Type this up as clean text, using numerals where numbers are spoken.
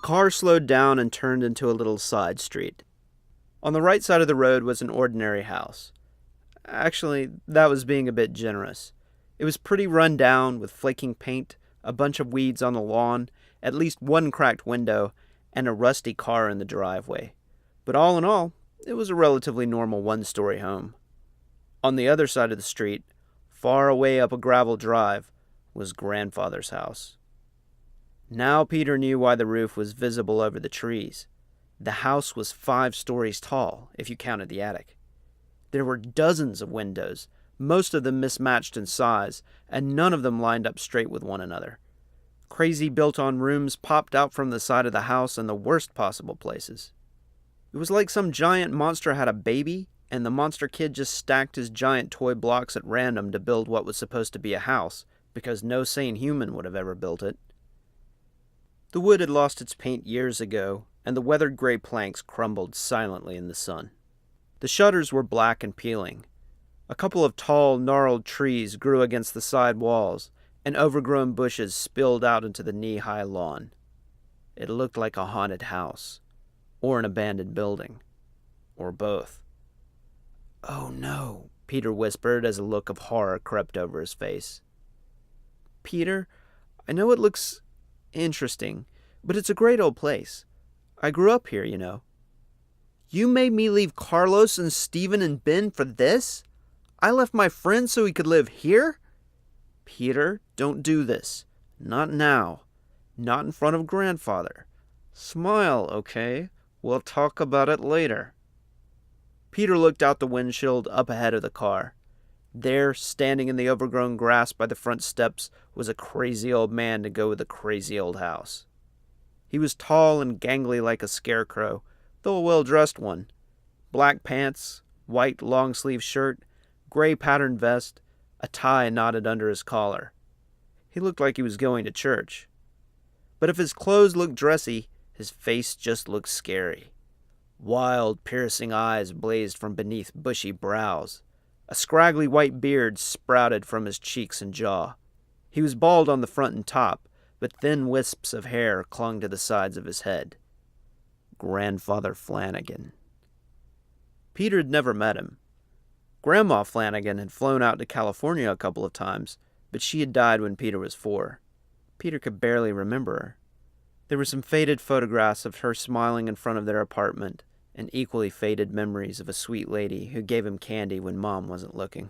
car slowed down and turned into a little side street. On the right side of the road was an ordinary house. Actually, that was being a bit generous. It was pretty run down, with flaking paint, a bunch of weeds on the lawn, at least one cracked window, and a rusty car in the driveway. But all in all, it was a relatively normal one-story home. On the other side of the street, far away up a gravel drive, was Grandfather's house. Now Peter knew why the roof was visible over the trees. The house was 5 stories tall, if you counted the attic. There were dozens of windows, most of them mismatched in size, and none of them lined up straight with one another. Crazy built-on rooms popped out from the side of the house in the worst possible places. It was like some giant monster had a baby, and the monster kid just stacked his giant toy blocks at random to build what was supposed to be a house, because no sane human would have ever built it. The wood had lost its paint years ago, and the weathered gray planks crumbled silently in the sun. The shutters were black and peeling. A couple of tall, gnarled trees grew against the side walls, and overgrown bushes spilled out into the knee-high lawn. It looked like a haunted house, or an abandoned building, or both. "Oh no," Peter whispered as a look of horror crept over his face. "Peter, I know it looks interesting, but it's a great old place. I grew up here, you know." "You made me leave Carlos and Steven and Ben for this? I left my friends so he could live here?" "Peter, don't do this. Not now. Not in front of Grandfather. Smile, okay? We'll talk about it later." Peter looked out the windshield up ahead of the car. There, standing in the overgrown grass by the front steps, was a crazy old man to go with a crazy old house. He was tall and gangly like a scarecrow, though a well-dressed one. Black pants, white long-sleeve shirt, gray patterned vest, a tie knotted under his collar. He looked like he was going to church. But if his clothes looked dressy, his face just looked scary. Wild, piercing eyes blazed from beneath bushy brows. A scraggly white beard sprouted from his cheeks and jaw. He was bald on the front and top, but thin wisps of hair clung to the sides of his head. Grandfather Flanagan. Peter had never met him. Grandma Flanagan had flown out to California a couple of times, but she had died when Peter was 4. Peter could barely remember her. There were some faded photographs of her smiling in front of their apartment, and equally faded memories of a sweet lady who gave him candy when Mom wasn't looking.